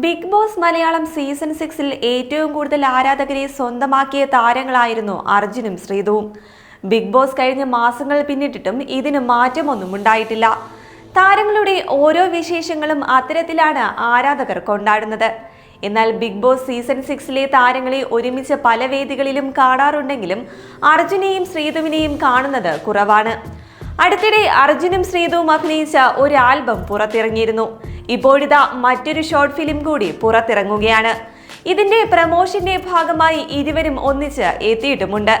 Big boss Malayalam season 6-ൽ ഏറ്റവും കൂടുതൽ ആരാധകരെ സ്വന്തമാക്കിയ താരങ്ങളായിരുന്നു അർജുനും ശ്രീതുവും. ബിഗ് ബോസ് കഴിഞ്ഞ മാസങ്ങൾ പിന്നിട്ടിട്ടും ഇതിന് മാറ്റമൊന്നും ഉണ്ടായിട്ടില്ല. താരങ്ങളുടെ ഓരോ വിശേഷങ്ങളും അത്തരത്തിലാണ് ആരാധകർ കൊണ്ടാടുന്നത്. എന്നാൽ ബിഗ് ബോസ് സീസൺ 6-ലെ താരങ്ങളെ ഒരുമിച്ച് പല വേദികളിലും കാണാറുണ്ടെങ്കിലും അർജുനെയും ശ്രീതുവിനെയും കാണുന്നത് കുറവാണ്. അടുത്തിടെ അർജുനും ശ്രീതുവും അഭിനയിച്ച ഒരു ആൽബം പുറത്തിറങ്ങിയിരുന്നു. ഇപ്പോഴിതാ മറ്റൊരു ഷോർട്ട് ഫിലിം കൂടി പുറത്തിറങ്ങുകയാണ്. ഇതിന്റെ പ്രമോഷന്റെ ഭാഗമായി ഇരുവരും ഒന്നിച്ച് എത്തിയിട്ടുമുണ്ട്.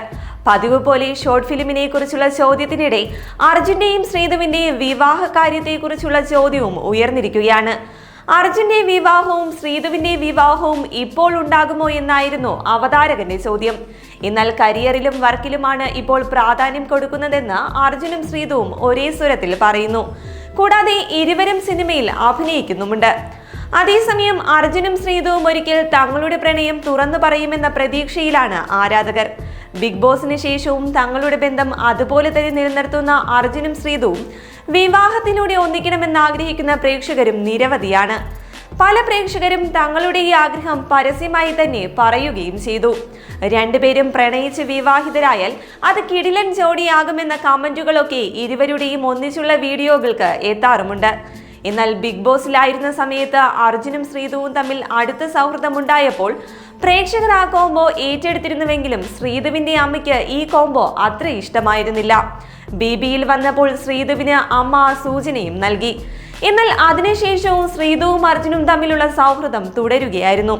പതിവ് പോലെ ഷോർട്ട് ഫിലിമിനെ കുറിച്ചുള്ള ചോദ്യത്തിനിടെ അർജുന്റെയും ശ്രീതുവിന്റെയും വിവാഹ കാര്യത്തെക്കുറിച്ചുള്ള ചോദ്യവും ഉയർന്നിരിക്കുകയാണ്. അർജുന്റെ വിവാഹവും ശ്രീതുവിന്റെ വിവാഹവും ഇപ്പോൾ ഉണ്ടാകുമോ എന്നായിരുന്നു അവതാരകന്റെ ചോദ്യം. എന്നാൽ കരിയറിലും വർക്കിലുമാണ് ഇപ്പോൾ പ്രാധാന്യം കൊടുക്കുന്നതെന്ന് അർജുനും ശ്രീതുവും ഒരേ സ്വരത്തിൽ പറയുന്നു. കൂടാതെ ഇരുവരും സിനിമയിൽ അഭിനയിക്കുന്നുമുണ്ട്. അതേസമയം അർജുനും ശ്രീതുവും ഒരിക്കൽ തങ്ങളുടെ പ്രണയം തുറന്നു പറയുമെന്ന പ്രതീക്ഷയിലാണ് ആരാധകർ. ബിഗ് ബോസിന് ശേഷവും തങ്ങളുടെ ബന്ധം അതുപോലെ തന്നെ നിലനിർത്തുന്ന അർജുനും ശ്രീതുവും വിവാഹത്തിലൂടെ ഒന്നിക്കണമെന്ന് ആഗ്രഹിക്കുന്ന പ്രേക്ഷകരും നിരവധിയാണ്. പല പ്രേക്ഷകരും തങ്ങളുടെ ഈ ആഗ്രഹം പരസ്യമായി തന്നെ പറയുകയും ചെയ്തു. രണ്ടുപേരും പ്രണയിച്ച് വിവാഹിതരായാൽ അത് കിടിലൻ ജോഡിയാകുമെന്ന കമന്റുകളൊക്കെ ഇരുവരുടെയും ഒന്നിച്ചുള്ള വീഡിയോകൾക്ക് എത്താറുമുണ്ട്. എന്നാൽ ബിഗ് ബോസിലായിരുന്ന സമയത്ത് അർജുനും ശ്രീതുവും തമ്മിൽ അടുത്ത സൗഹൃദമുണ്ടായപ്പോൾ പ്രേക്ഷകർ ആ കോംബോ ഏറ്റെടുത്തിരുന്നുവെങ്കിലും ശ്രീതുവിന്റെ അമ്മയ്ക്ക് ഈ കോംബോ അത്ര ഇഷ്ടമായിരുന്നില്ല. ബിബിയിൽ വന്നപ്പോൾ ശ്രീതുവിന് അമ്മ സൂചനയും നൽകി. എന്നാൽ അതിനുശേഷവും ശ്രീതുവും അർജുനും തമ്മിലുള്ള സൗഹൃദം തുടരുകയായിരുന്നു.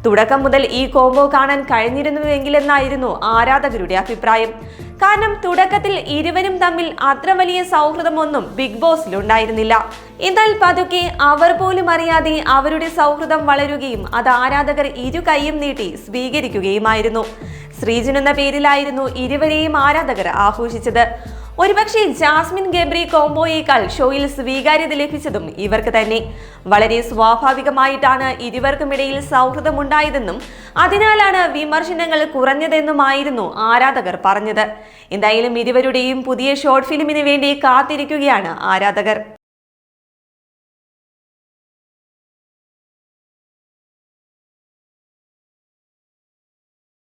തുടക്കം മുതൽ ഈ കോംബോ കാണാൻ കഴിഞ്ഞിരുന്നുവെങ്കിലെന്നായിരുന്നു ആരാധകരുടെ അഭിപ്രായം. കാരണം തുടക്കത്തിൽ ഇരുവരും തമ്മിൽ അത്ര വലിയ സൗഹൃദമൊന്നും ബിഗ് ബോസിലുണ്ടായിരുന്നില്ല. എന്നാൽ പതുക്കെ അവർ പോലും അറിയാതെ അവരുടെ സൗഹൃദം വളരുകയും അത് ആരാധകർ ഇരു കൈയും നീട്ടി സ്വീകരിക്കുകയുമായിരുന്നു. ശ്രീജൻ എന്ന പേരിലായിരുന്നു ഇരുവരെയും ആരാധകർ ആഘോഷിച്ചത്. ഒരുപക്ഷെ ജാസ്മിൻ ഗബ്രി കോംബോയേക്കാൾ ഷോയിൽ സ്വീകാര്യത ലഭിച്ചതും ഇവർക്ക് തന്നെ. വളരെ സ്വാഭാവികമായിട്ടാണ് ഇരുവർക്കുമിടയിൽ സൗഹൃദമുണ്ടായതെന്നും അതിനാലാണ് വിമർശനങ്ങൾ കുറഞ്ഞതെന്നുമായിരുന്നു ആരാധകർ പറഞ്ഞത്. എന്തായാലും ഇരുവരുടെയും പുതിയ ഷോർട്ട് ഫിലിമിന് വേണ്ടി കാത്തിരിക്കുകയാണ് ആരാധകർ.